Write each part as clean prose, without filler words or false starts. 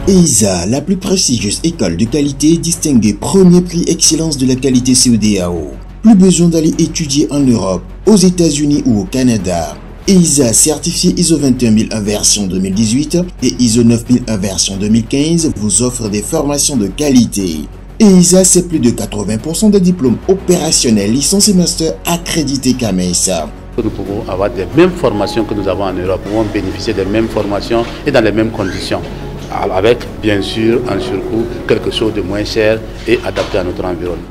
EISA, la plus prestigieuse école de qualité distinguée premier prix excellence de la qualité CEDEAO. Plus besoin d'aller étudier en Europe, aux États-Unis ou au Canada. EISA certifié ISO 21001 version 2018 et ISO 9001 version 2015 vous offre des formations de qualité. EISA, c'est plus de 80% de diplômes opérationnels, licences et masters accrédités CAMES. Nous pouvons avoir les mêmes formations que nous avons en Europe, nous pouvons bénéficier des mêmes formations et dans les mêmes conditions, avec bien sûr en surcoût quelque chose de moins cher et adapté à notre environnement.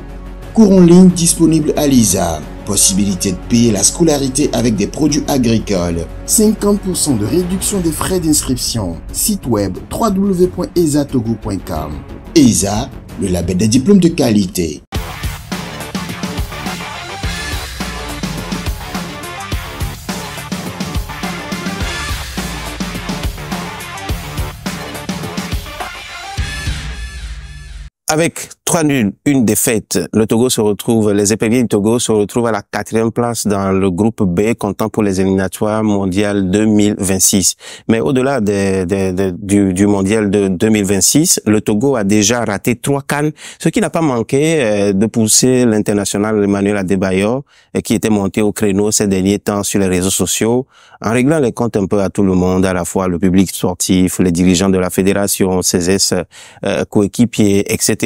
Cours en ligne disponible à l'EISA, possibilité de payer la scolarité avec des produits agricoles, 50% de réduction des frais d'inscription, site web www.eisatogo.com. EISA, le label des diplômes de qualité. Avec 3 nuls, une défaite, les éperviers du Togo se retrouvent à la 4e place dans le groupe B, comptant pour les éliminatoires mondiales 2026. Mais au-delà du mondial de 2026, le Togo a déjà raté 3 CAN, ce qui n'a pas manqué de pousser l'international Emmanuel Adebayor, qui était monté au créneau ces derniers temps sur les réseaux sociaux, en réglant les comptes un peu à tout le monde, à la fois le public sportif, les dirigeants de la fédération, ses coéquipiers, etc.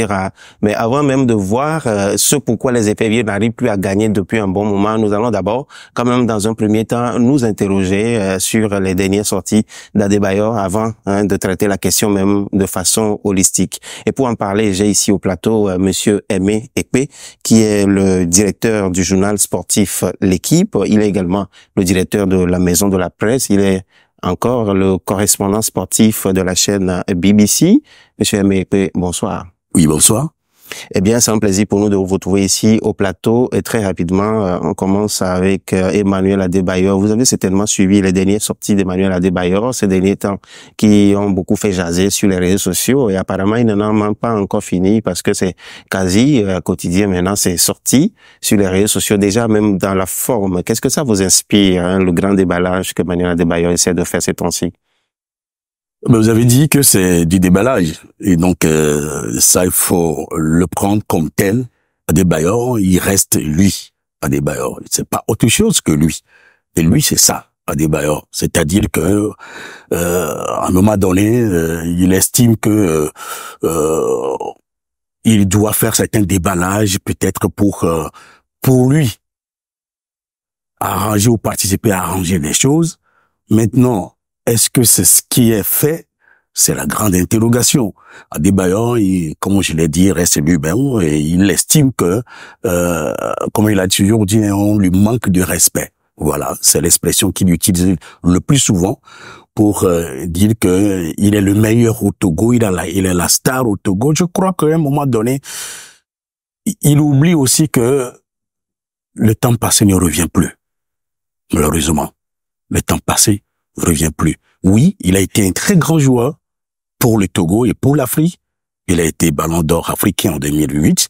Mais avant même de voir ce pourquoi les éperviers n'arrivent plus à gagner depuis un bon moment, nous allons d'abord, quand même dans un premier temps, nous interroger sur les dernières sorties d'Adebayor avant de traiter la question même de façon holistique. Et pour en parler, j'ai ici au plateau Monsieur Aimé Ekpe, qui est le directeur du journal sportif L'Équipe. Il est également le directeur de la Maison de la Presse. Il est encore le correspondant sportif de la chaîne BBC. Monsieur Aimé Ekpe, bonsoir. Oui, bonsoir. Eh bien, c'est un plaisir pour nous de vous retrouver ici au plateau. Et très rapidement, on commence avec Emmanuel Adebayor. Vous avez certainement suivi les dernières sorties d'Emmanuel Adebayor ces derniers temps qui ont beaucoup fait jaser sur les réseaux sociaux. Et apparemment, il n'en a même pas encore fini parce que c'est quasi quotidien maintenant, c'est sorti sur les réseaux sociaux, déjà même dans la forme. Qu'est-ce que ça vous inspire, le grand déballage que Emmanuel Adebayor essaie de faire ces temps-ci? Vous avez dit que c'est du déballage. Et donc, ça, il faut le prendre comme tel. Adebayor, il reste lui, Adebayor. C'est pas autre chose que lui. Et lui, c'est ça, Adebayor. C'est-à-dire que, à un moment donné, il estime que, il doit faire certains déballages, peut-être pour lui, arranger ou participer à arranger les choses. Maintenant, est-ce que c'est ce qui est fait? C'est la grande interrogation. Adebayor, comme je l'ai dit, reste lui-même et il estime que, comme il a toujours dit, on lui manque de respect. Voilà, c'est l'expression qu'il utilise le plus souvent pour dire que il est le meilleur au Togo, il est la star au Togo. Je crois qu'à un moment donné, il oublie aussi que le temps passé ne revient plus. Malheureusement, le temps passé revient plus. Oui, il a été un très grand joueur pour le Togo et pour l'Afrique. Il a été Ballon d'Or africain en 2008.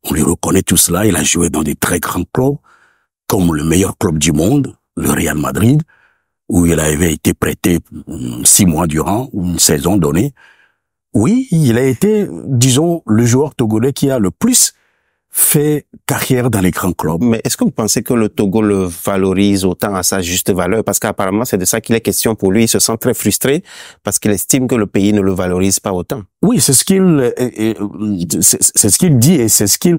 On lui reconnaît tout cela. Il a joué dans des très grands clubs, comme le meilleur club du monde, le Real Madrid, où il avait été prêté 6 mois durant une saison donnée. Oui, il a été, disons, le joueur togolais qui a le plus fait carrière dans les grands clubs. Mais est-ce que vous pensez que le Togo le valorise autant à sa juste valeur? Parce qu'apparemment, c'est de ça qu'il est question pour lui. Il se sent très frustré parce qu'il estime que le pays ne le valorise pas autant. Oui, c'est ce qu'il dit et c'est ce qu'il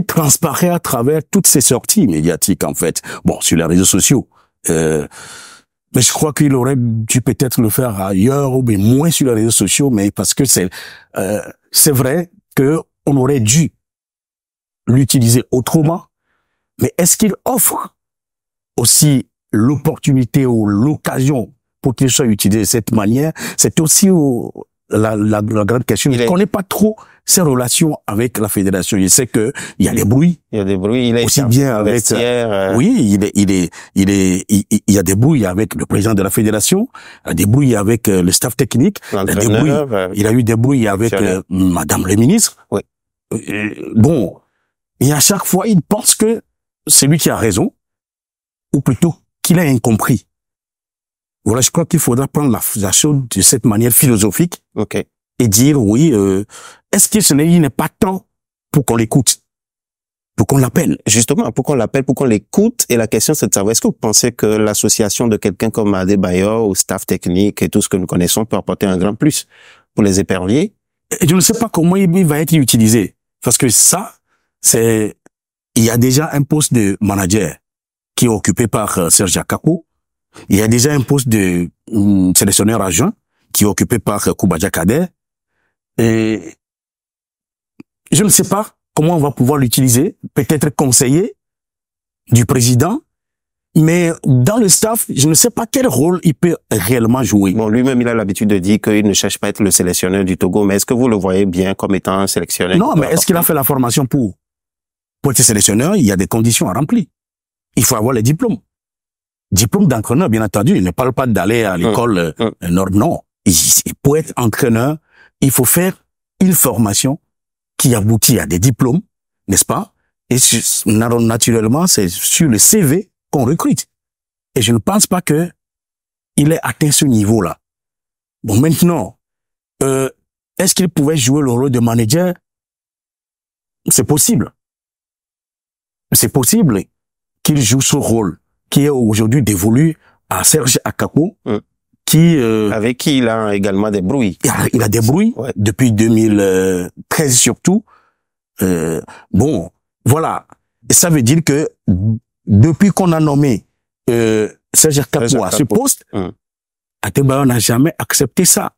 transparaît à travers toutes ces sorties médiatiques, en fait. Bon, sur les réseaux sociaux. Mais je crois qu'il aurait dû peut-être le faire ailleurs ou bien moins sur les réseaux sociaux, mais parce que c'est vrai que on aurait dû l'utiliser autrement, mais est-ce qu'il offre aussi l'opportunité ou l'occasion pour qu'il soit utilisé de cette manière? C'est aussi la grande question. Je ne connais pas trop ses relations avec la fédération. Je sais que il y a des bruits. Il y a des bruits. Il est aussi bien avec. Oui, il y a des bruits avec le président de la fédération. Il y a des bruits avec le staff technique. Il a eu des bruits avec Madame le ministre. Oui. Bon. Et à chaque fois, il pense que c'est lui qui a raison, ou plutôt qu'il a incompris. Voilà, je crois qu'il faudra prendre la chose de cette manière philosophique. Okay. et dire oui, est-ce que il n'est pas temps pour qu'on l'écoute, pour qu'on l'appelle? Justement, pour qu'on l'appelle, pour qu'on l'écoute. Et la question, c'est de savoir, est-ce que vous pensez que l'association de quelqu'un comme Adebayor, au staff technique et tout ce que nous connaissons peut apporter un grand plus pour les éperviers? Et je ne sais pas comment il va être utilisé. Parce que ça, il y a déjà un poste de manager qui est occupé par Serge Akako. Il y a déjà un poste de sélectionneur adjoint qui est occupé par Koubadia Kader. Et je ne sais pas comment on va pouvoir l'utiliser. Peut-être conseiller du président. Mais dans le staff, je ne sais pas quel rôle il peut réellement jouer. Bon, lui-même, il a l'habitude de dire qu'il ne cherche pas à être le sélectionneur du Togo, mais est-ce que vous le voyez bien comme étant un sélectionneur? Non, mais est-ce qu'il a fait la formation pour être sélectionneur? Il y a des conditions à remplir. Il faut avoir les diplômes. Diplôme d'entraîneur, bien entendu. Il ne parle pas d'aller à l'école nord. Non. Pour être entraîneur, il faut faire une formation qui aboutit à des diplômes, n'est-ce pas? Et naturellement, c'est sur le CV qu'on recrute. Et je ne pense pas que il ait atteint ce niveau-là. Bon, maintenant, est-ce qu'il pouvait jouer le rôle de manager? C'est possible. C'est possible qu'il joue ce rôle qui est aujourd'hui dévolu à Serge Akako, qui avec qui il a également des brouilles. Il a des brouilles depuis 2013 surtout. Bon, voilà. Et ça veut dire que depuis qu'on a nommé Serge Akako à ce poste, Adebayor n'a jamais accepté ça.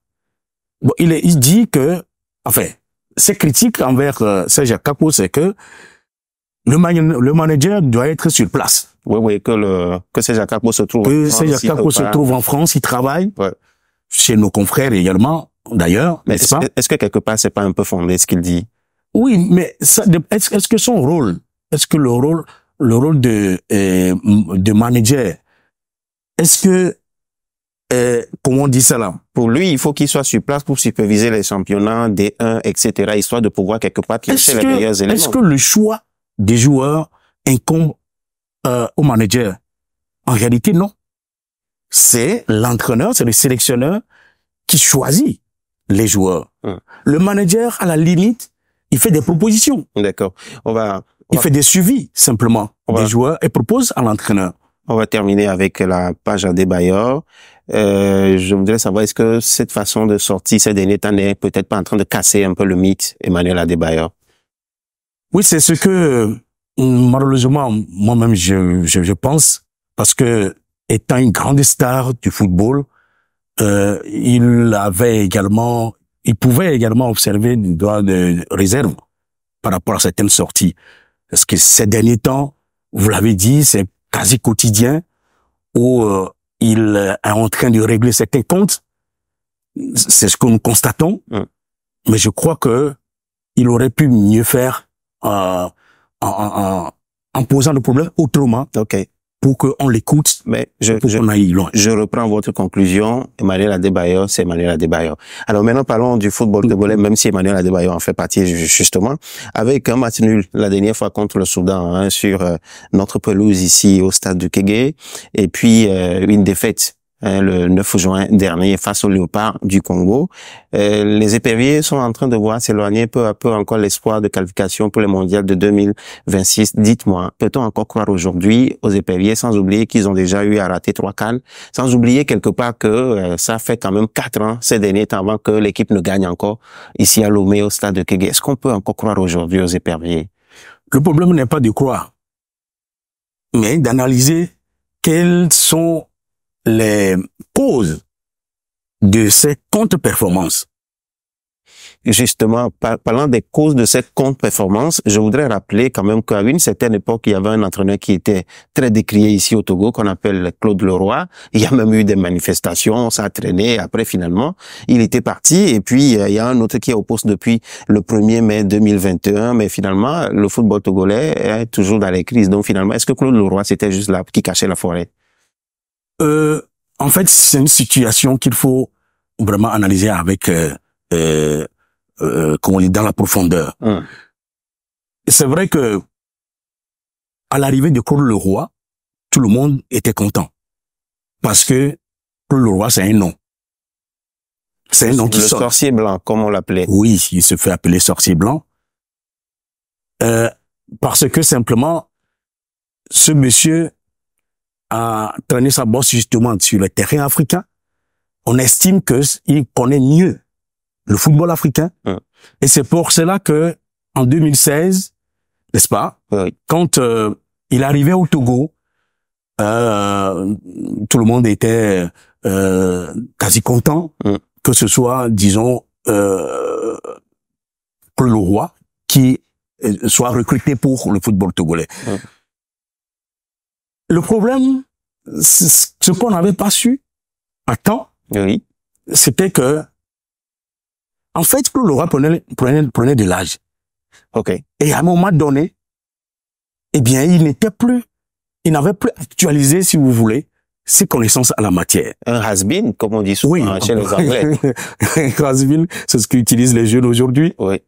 Bon, il dit que, enfin, ses critiques envers Serge Akako, c'est que le manager doit être sur place. Oui, que Serge Akako se trouve en France. Que Serge Akako se trouve en France, il travaille. Chez nos confrères également, d'ailleurs. Mais est-ce que quelque part, c'est pas un peu fondé ce qu'il dit? Oui, mais est-ce que son rôle, est-ce que le rôle de manager, est-ce que, comment on dit ça là? Pour lui, il faut qu'il soit sur place pour superviser les championnats D1, etc., histoire de pouvoir quelque part piocher les meilleurs éléments. Est-ce que le choix des joueurs incombe au manager? En réalité, non. C'est l'entraîneur, c'est le sélectionneur qui choisit les joueurs. Le manager, à la limite, il fait des propositions. D'accord. Il fait des suivis, simplement, des joueurs et propose à l'entraîneur. On va terminer avec la page Adebayor. Je voudrais savoir, est-ce que cette façon de sortir ces derniers temps n'est peut-être pas en train de casser un peu le mythe Emmanuel Adebayor? Oui, c'est ce que, malheureusement, moi-même, je pense, parce que, étant une grande star du football, il pouvait également observer des droits de réserve par rapport à certaines sorties. Parce que ces derniers temps, vous l'avez dit, c'est quasi quotidien où il est en train de régler certains comptes. C'est ce que nous constatons. Mais je crois que il aurait pu mieux faire en posant le problème autrement. Pour qu'on l'écoute, mais je reprends votre conclusion. Emmanuel Adebayor, c'est Emmanuel Adebayor. Alors maintenant, parlons du football togolais, même si Emmanuel Adebayor en fait partie justement, avec un match nul la dernière fois contre le Soudan sur notre pelouse ici au stade du Kégué, et puis une défaite le 9 juin dernier face aux Léopards du Congo. Les éperviers sont en train de voir s'éloigner peu à peu encore l'espoir de qualification pour les mondiales de 2026. Dites-moi, peut-on encore croire aujourd'hui aux éperviers, sans oublier qu'ils ont déjà eu à rater 3 CAN, sans oublier quelque part que ça fait quand même 4 ans ces derniers temps avant que l'équipe ne gagne encore ici à Lomé au stade de Kégué. Est-ce qu'on peut encore croire aujourd'hui aux éperviers? Le problème n'est pas de croire, mais d'analyser quelles sont les causes de ces contre-performances. Justement, parlant des causes de cette contre-performance, je voudrais rappeler quand même qu'à une certaine époque, il y avait un entraîneur qui était très décrié ici au Togo, qu'on appelle Claude Leroy. Il y a même eu des manifestations, ça a traîné. Après, finalement, il était parti. Et puis, il y a un autre qui est au poste depuis le 1er mai 2021. Mais finalement, le football togolais est toujours dans les crises. Donc, finalement, est-ce que Claude Leroy, c'était juste là qui cachait la forêt? En fait, c'est une situation qu'il faut vraiment analyser avec comment on dit, dans la profondeur. C'est vrai que à l'arrivée de Claude Leroy, tout le monde était content parce que Claude Leroy, c'est un nom. C'est un nom qui Le sonne. sorcier blanc, comme on l'appelait. Oui, il se fait appeler sorcier blanc. Parce que simplement, ce monsieur a traîné sa bosse justement sur le terrain africain. On estime qu'il connaît mieux le football africain. Et c'est pour cela que, en 2016, n'est-ce pas? Oui. Quand il arrivait au Togo, tout le monde était quasi content que ce soit, disons, Claude Leroy qui soit recruté pour le football togolais. Le problème, ce qu'on n'avait pas su à temps, Oui. c'était que, en fait, Claude Leroy prenait de l'âge. OK. Et à un moment donné, eh bien, il n'avait plus actualisé, si vous voulez, ses connaissances à la matière. Un has-been, comme on dit souvent chez les Anglais. Has-been, c'est ce qu'utilisent les jeunes aujourd'hui. Oui.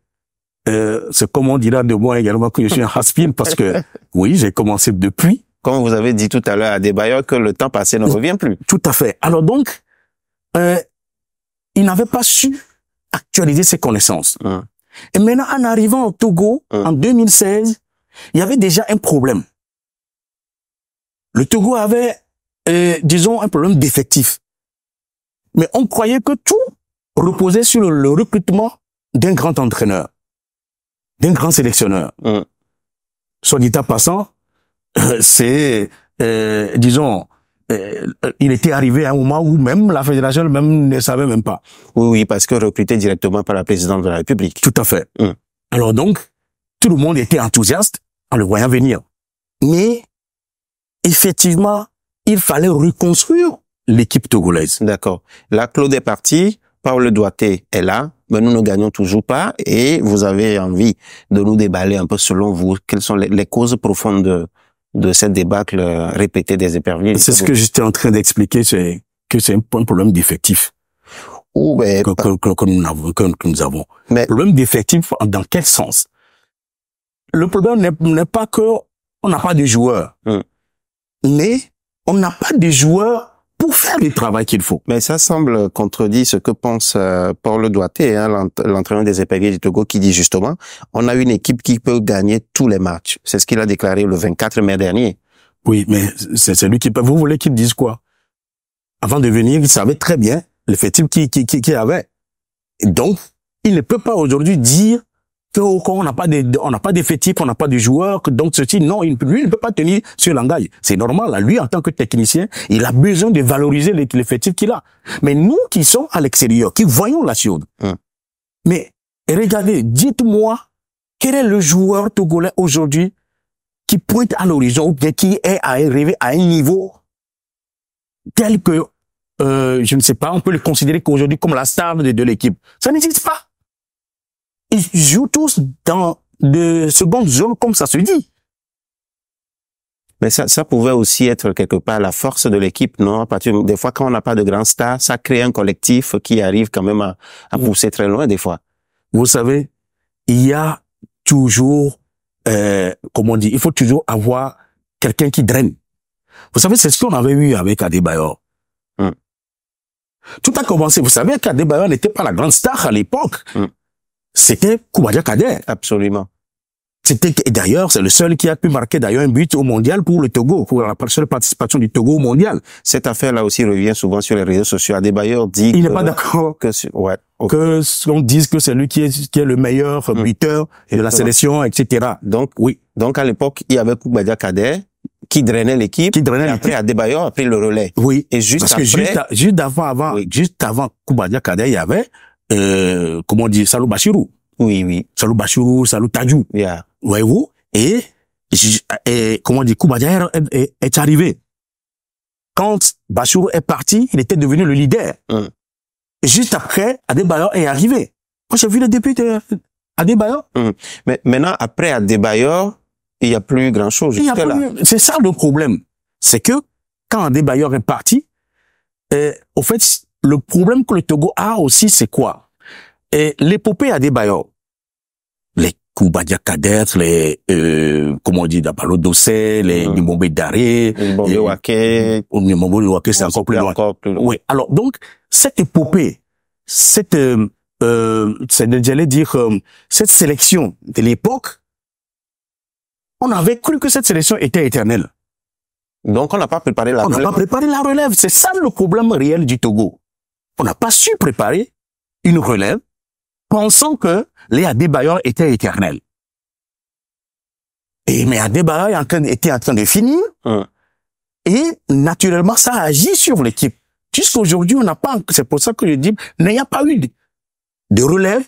C'est comme on dira de moi également que je suis un has-been parce que, oui, j'ai commencé depuis. Comme vous avez dit tout à l'heure à Adebayor que le temps passé ne revient plus. Tout à fait. Alors donc, il n'avait pas su actualiser ses connaissances. Et maintenant, en arrivant au Togo, en 2016, il y avait déjà un problème. Le Togo avait, disons, un problème d'effectif. Mais on croyait que tout reposait sur le recrutement d'un grand entraîneur, d'un grand sélectionneur. Soit dit en passant, c'est, disons, il était arrivé à un moment où même la fédération même ne savait même pas. Oui, parce que recruté directement par la présidente de la République. Tout à fait. Alors donc, tout le monde était enthousiaste en le voyant venir. Mais, effectivement, il fallait reconstruire l'équipe togolaise. D'accord. Là, Claude est parti, Paul Douaté est là, mais nous ne gagnons toujours pas et vous avez envie de nous déballer un peu selon vous. Quelles sont les causes profondes de cette débâcle répétée des éperviers? C'est ce que j'étais en train d'expliquer, c'est que c'est un problème d'effectif que nous avons. Mais problème d'effectif, dans quel sens? Le problème n'est pas que on n'a pas de joueurs, mais on n'a pas de joueurs pour faire le travail qu'il faut. Mais ça semble contredire ce que pense Paul Douaté, l'entraîneur des éperviers du Togo, qui dit justement, on a une équipe qui peut gagner tous les matchs. C'est ce qu'il a déclaré le 24 mai dernier. Oui, mais c'est lui qui peut. Vous voulez qu'il dise quoi? Avant de venir, il savait très bien l'effectif qu'il avait. Et donc, il ne peut pas aujourd'hui dire que on n'a pas d'effectif, on n'a pas de joueurs, que donc ceci, non, lui ne peut pas tenir sur l'engagement. C'est normal, là, lui, en tant que technicien, il a besoin de valoriser l'effectif qu'il a. Mais nous qui sommes à l'extérieur, qui voyons la chose, mais regardez, dites-moi, quel est le joueur togolais aujourd'hui qui pointe à l'horizon ou bien qui est arrivé à un niveau tel que, je ne sais pas, on peut le considérer qu'aujourd'hui comme la star de l'équipe. Ça n'existe pas. Ils jouent tous dans de secondes zones, comme ça se dit. Mais ça pouvait aussi être quelque part la force de l'équipe, non? À partir des fois, quand on n'a pas de grands stars, ça crée un collectif qui arrive quand même à pousser très loin des fois. Vous savez, il y a toujours, comment on dit, il faut toujours avoir quelqu'un qui draine. Vous savez, c'est ce qu'on avait eu avec Adebayor. Tout a commencé. Vous savez qu'Adebayor n'était pas la grande star à l'époque. C'était Koubadia Kader. Absolument. Et d'ailleurs, c'est le seul qui a pu marquer d'ailleurs un but au mondial pour le Togo, pour la seule participation du Togo au mondial. Cette affaire-là aussi revient souvent sur les réseaux sociaux. Adebayor dit il n'est pas d'accord que on dise que c'est lui qui est le meilleur buteur de la sélection, etc. Donc, oui. Donc, à l'époque, il y avait Koubadia Kader qui drainait l'équipe. Après, Adebayor a pris le relais. Oui. Et juste parce après. Que juste avant Koubadia Kader, il y avait, comment on dit, Salou Bachirou. Oui. Salou Bachirou, Salou Tadjou. Yeah. Voyez-vous? Et comment on dit, Koubadia est arrivé. Quand Bachirou est parti, il était devenu le leader. Et juste après, Adebayor est arrivé. Moi, j'ai vu le début d'Adebayor. Mais maintenant, après Adebayor, il n'y a plus grand-chose. C'est ça le problème. C'est que quand Adebayor est parti, au fait, le problème que le Togo a aussi, c'est quoi? L'épopée Adebayor, les Koubadia Kader, les comment on dit, Dabalo Dossé, les Nimombe Daré, Nimombe Waké, c'est encore plus loin. Oui. Alors donc cette épopée, j'allais dire, cette sélection de l'époque, on avait cru que cette sélection était éternelle. Donc, on n'a pas préparé la relève. On n'a pas préparé la relève. C'est ça le problème réel du Togo. On n'a pas su préparer une relève pensant que les Adebayor étaient éternels. Mais Adebayor était en train de finir. Et naturellement, ça agit sur l'équipe. Jusqu'aujourd'hui, on n'a pas, c'est pour ça que je dis, il n'y a pas eu de relève.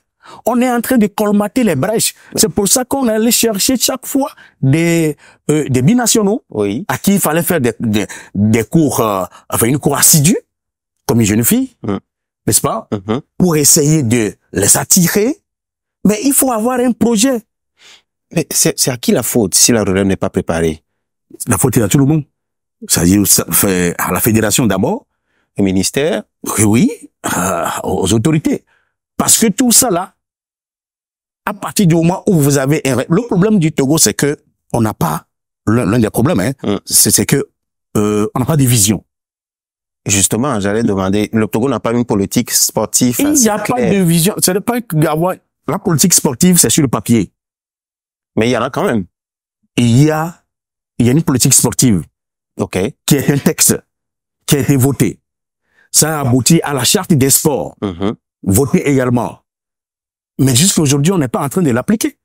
On est en train de colmater les brèches. C'est pour ça qu'on allait chercher chaque fois des binationaux à qui il fallait faire des cours, une cours assidue, comme une jeune fille, n'est-ce pas, pour essayer de les attirer. Mais il faut avoir un projet. Mais c'est à qui la faute si la relève n'est pas préparée? La faute est à tout le monde. C'est-à-dire à la fédération d'abord, au ministère, oui, aux autorités. Parce que tout ça là, à partir du moment où vous avez le problème du Togo, c'est que on n'a pas l'un des problèmes, c'est que on n'a pas de vision. Justement, j'allais demander, le Togo n'a pas une politique sportive. Il n'y a pas de vision. Ce n'est pas la politique sportive, c'est sur le papier. Mais il y en a quand même. Il y a une politique sportive. Qui est un texte qui a été voté. Ça a abouti à la charte des sports. Voté également. Mais jusqu'à aujourd'hui, on n'est pas en train de l'appliquer.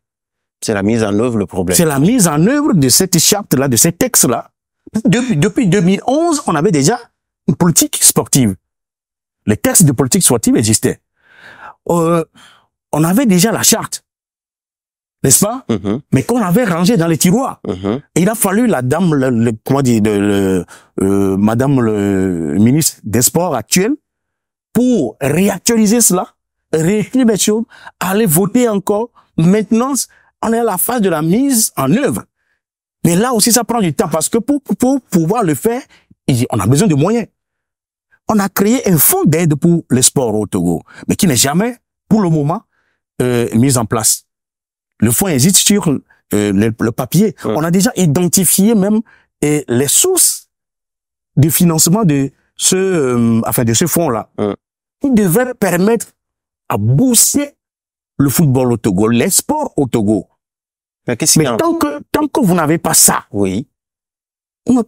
C'est la mise en œuvre le problème. C'est la mise en œuvre de cette charte-là, de ces textes-là. Depuis 2011, on avait déjà une politique sportive. Les textes de politique sportive existaient. On avait déjà la charte. N'est-ce pas? Mais qu'on avait rangé dans les tiroirs. Et il a fallu la dame, madame le ministre des Sports actuel, pour réactualiser cela, réécrire les choses, aller voter encore. Maintenant, on est à la phase de la mise en œuvre. Mais là aussi, ça prend du temps parce que pour pouvoir le faire, on a besoin de moyens. On a créé un fonds d'aide pour le sport au Togo, mais qui n'est jamais, pour le moment, mis en place. Le fonds existe sur le papier. On a déjà identifié même les sources de financement de ce fonds-là. Il devrait permettre à booster le football au Togo, les sports au Togo. Mais tant que vous n'avez pas ça,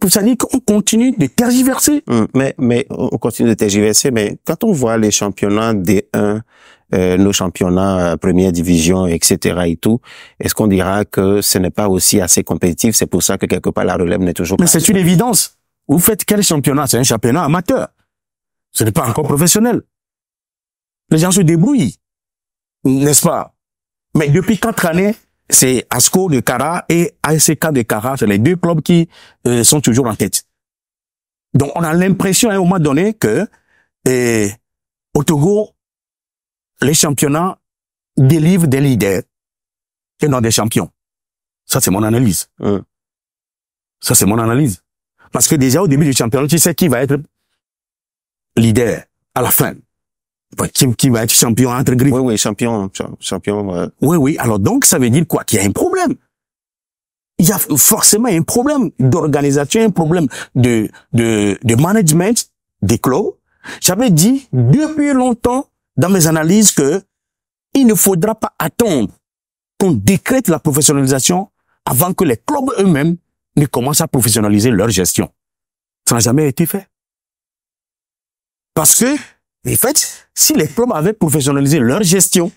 ça dit qu'on continue de tergiverser. Mais on continue de tergiverser, mais quand on voit les championnats D1, nos championnats première division, etc. et tout, est-ce qu'on dira que ce n'est pas aussi assez compétitif? C'est pour ça que quelque part la relève n'est toujours pas. Mais c'est une évidence. Vous faites quel championnat? C'est un championnat amateur. Ce n'est pas encore professionnel. Les gens se débrouillent, n'est-ce pas? Mais depuis 4 années, c'est ASCO de Kara et ASK de Kara, c'est les 2 clubs qui sont toujours en tête. Donc on a l'impression à un moment donné que au Togo, les championnats délivrent des leaders et non des champions. Ça, c'est mon analyse. Ça, c'est mon analyse. Parce que déjà, au début du championnat, tu sais qui va être leader à la fin. Qui va être champion entre griffes. Oui, champion. Oui. Alors donc, ça veut dire quoi? Qu'il y a un problème. Il y a forcément un problème d'organisation, un problème de management des clubs. J'avais dit depuis longtemps dans mes analyses que il ne faudra pas attendre qu'on décrète la professionnalisation avant que les clubs eux-mêmes ne commencent à professionnaliser leur gestion. Ça n'a jamais été fait. Parce que, en fait, si les clubs avaient professionnalisé leur gestion,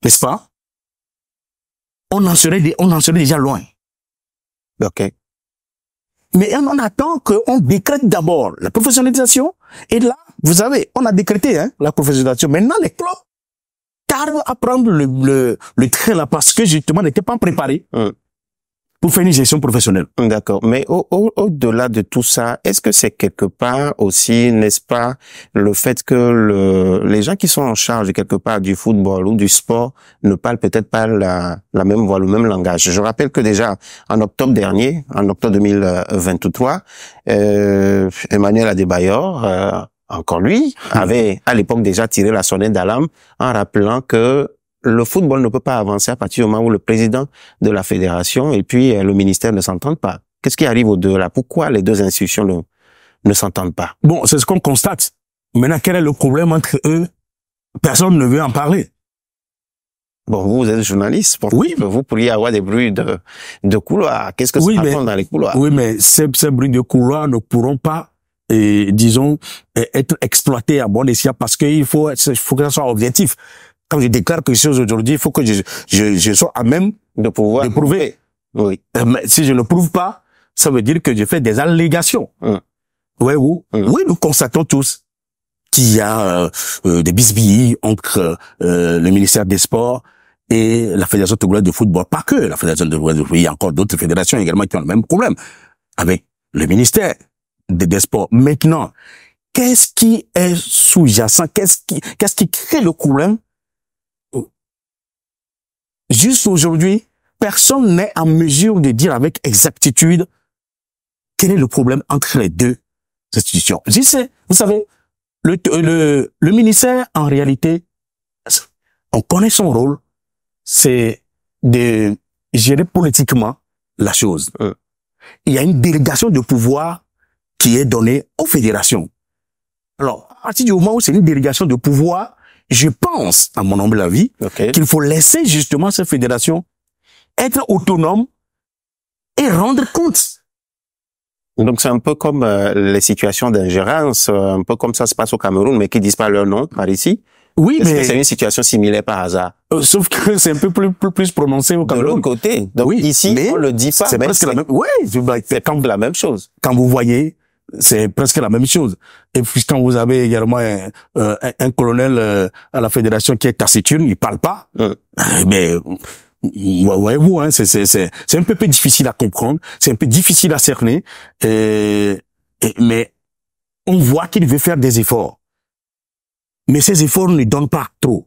n'est-ce pas, on en serait déjà loin. Mais on attend qu'on décrète d'abord la professionnalisation, et là, vous savez, on a décrété la professionnalisation. Maintenant, les clubs tardent à prendre le train là parce que justement n'étaient pas préparés pour faire une gestion professionnelle. D'accord. Mais au-delà de tout ça, est-ce que c'est quelque part aussi, n'est-ce pas, le fait que les gens qui sont en charge quelque part du football ou du sport ne parlent peut-être pas la même voix, le même langage. Je rappelle que déjà en octobre dernier, en octobre 2023, Emmanuel Adebayor, encore lui, avait à l'époque déjà tiré la sonnette d'alarme en rappelant que le football ne peut pas avancer à partir du moment où le président de la fédération et puis le ministère ne s'entendent pas. Qu'est-ce qui arrive aux deux là? Pourquoi les deux institutions ne s'entendent pas? Bon, c'est ce qu'on constate. Maintenant, quel est le problème entre eux Personne ne veut en parler. Bon, vous êtes journaliste, oui, vous pourriez avoir des bruits de couloir. Qu'est-ce que ça raconte dans les couloirs? Oui, mais ces bruits de couloir ne pourront pas, disons, être exploités à bon escient parce qu'il faut que ça soit objectif. Quand je déclare quelque chose aujourd'hui, il faut que je sois à même de pouvoir prouver. Oui. Mais si je ne prouve pas, ça veut dire que je fais des allégations. Oui, nous constatons tous qu'il y a des bisbilles entre le ministère des Sports et la Fédération togolaise de football. Pas que la Fédération togolaise de football, il y a encore d'autres fédérations également qui ont le même problème avec le ministère des Sports. Maintenant, qu'est-ce qui est sous-jacent? Qu'est-ce qui crée le problème? Juste aujourd'hui, personne n'est en mesure de dire avec exactitude quel est le problème entre les deux institutions. Vous savez, le ministère, en réalité, on connaît son rôle, c'est de gérer politiquement la chose. Il y a une délégation de pouvoir qui est donnée aux fédérations. Alors, à partir du moment où c'est une délégation de pouvoir, je pense, à mon humble avis, qu'il faut laisser justement ces fédérations être autonomes et rendre compte. Donc c'est un peu comme les situations d'ingérence, un peu comme ça se passe au Cameroun, mais qui disent pas leur nom par ici. Oui, mais c'est une situation similaire par hasard. Sauf que c'est un peu plus prononcé au Cameroun. De l'autre côté. Donc ici, mais on le dit pas. C'est presque la même. Oui, c'est comme la même chose. Quand vous voyez, c'est presque la même chose. Et puis quand vous avez également un colonel à la fédération qui est taciturne, il parle pas. Mais voyez-vous, hein, c'est un peu difficile à comprendre, c'est un peu difficile à cerner, mais on voit qu'il veut faire des efforts. Mais ces efforts ne donnent pas trop.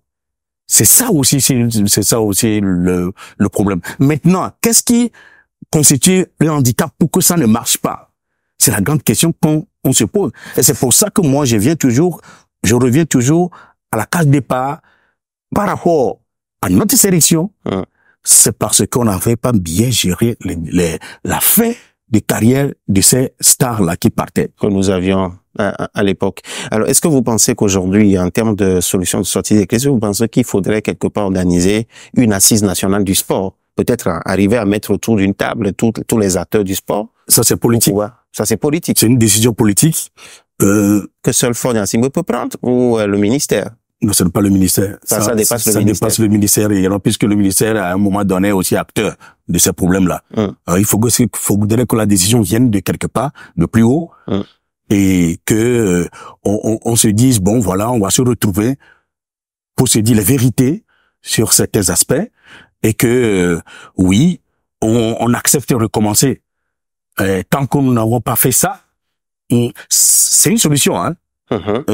C'est ça aussi le problème. Maintenant, qu'est-ce qui constitue le handicap pour que ça ne marche pas? C'est la grande question qu'on se pose. Et c'est pour ça que moi, je reviens toujours à la case départ par rapport à notre sélection. C'est parce qu'on n'avait pas bien géré la fin de carrière de ces stars-là qui partaient. Que nous avions à l'époque. Alors, est-ce que vous pensez qu'aujourd'hui, en termes de solutions de sortie des crises, vous pensez qu'il faudrait quelque part organiser une assise nationale du sport? Peut-être arriver à mettre autour d'une table tous les acteurs du sport? Ça, c'est politique. Ça, c'est politique. C'est une décision politique. Que seul Ford Gnassingbé peut prendre ou le ministère? Non, ce n'est pas le ministère. Ça dépasse le ministère également, puisque le ministère, à un moment donné, est aussi acteur de ces problèmes-là. Alors, il faudrait que la décision vienne de quelque part, de plus haut, et que on se dise, bon, voilà, on va se retrouver pour se dire la vérité sur certains aspects, et que, oui, on accepte de recommencer. Tant que nous n'avons pas fait ça, c'est une solution, hein.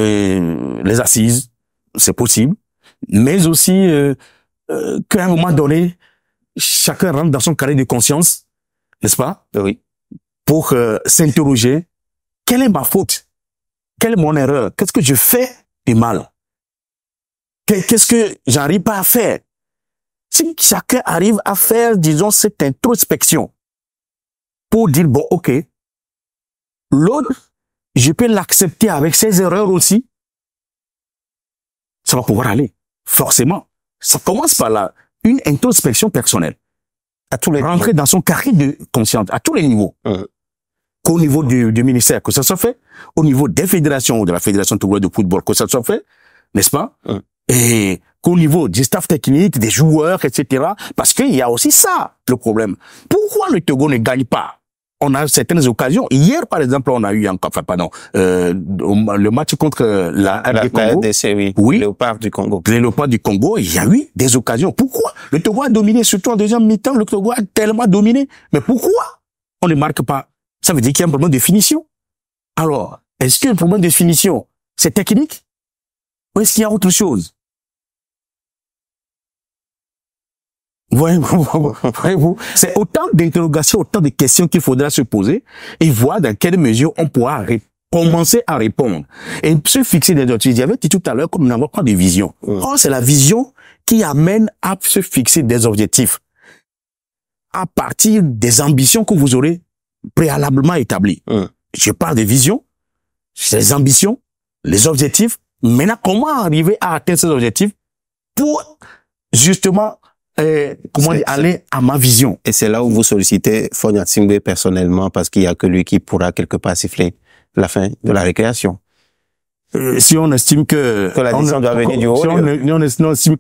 Les assises, c'est possible, mais aussi qu'à un moment donné, chacun rentre dans son carré de conscience, n'est-ce pas? Oui. Pour s'interroger, quelle est ma faute? Quelle est mon erreur? Qu'est-ce que je fais de mal? Qu'est-ce que j'arrive pas à faire? Si chacun arrive à faire, disons, cette introspection pour dire, bon, ok, l'autre, je peux l'accepter avec ses erreurs aussi, ça va pouvoir aller. Forcément. Ça commence par là. Une introspection personnelle. À tous les rentrer dans son carré de conscience, à tous les niveaux. Qu'au niveau du ministère, que ça soit fait, au niveau des fédérations, ou de la Fédération togolaise de football, que ça soit fait, n'est-ce pas? Et qu'au niveau du staff technique, des joueurs, etc. Parce qu'il y a aussi ça, le problème. Pourquoi le Togo ne gagne pas? On a certaines occasions. Hier, par exemple, on a eu le match contre la Congo. RDC, oui. Léopard du Congo. Les Léopards du Congo, il y a eu des occasions. Pourquoi? Le Togo a dominé, surtout en deuxième mi-temps, le Togo a tellement dominé. Mais pourquoi on ne marque pas? Ça veut dire qu'il y a un problème de finition. Alors, est-ce qu'il y a un problème de finition? C'est technique? Ou est-ce qu'il y a autre chose? Voyez-vous, c'est autant d'interrogations, autant de questions qu'il faudra se poser et voir dans quelle mesure on pourra commencer à répondre. Et se fixer des objectifs. J'avais dit tout à l'heure que nous n'avons pas de vision. Or, c'est la vision qui amène à se fixer des objectifs à partir des ambitions que vous aurez préalablement établies. Je parle de vision, les ambitions, les objectifs Maintenant, comment arriver à atteindre ces objectifs pour justement aller à ma vision? Et c'est là où vous sollicitez Fogna Tsingbe personnellement, parce qu'il y a que lui qui pourra quelque part siffler la fin de la récréation. Si on estime que la décision doit venir du haut, si on estime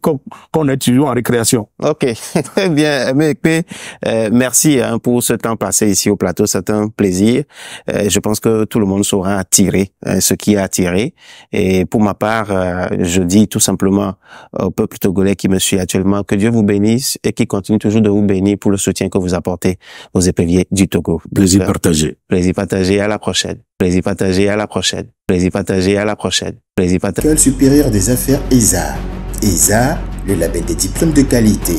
qu'on est toujours en récréation. Ok, très bien. Mais merci pour ce temps passé ici au plateau, c'est un plaisir. Je pense que tout le monde saura attirer ce qui est attiré. Et pour ma part, je dis tout simplement au peuple togolais qui me suit actuellement que Dieu vous bénisse et qu'il continue toujours de vous bénir pour le soutien que vous apportez aux éperviers du Togo. Plaisir partagé. Plaisir partagé, à la prochaine. Plaisir partagé, à la prochaine. Plaisir partagé, à la prochaine. Plaisir partagé. École supérieure des affaires ESA. ESA, le label des diplômes de qualité.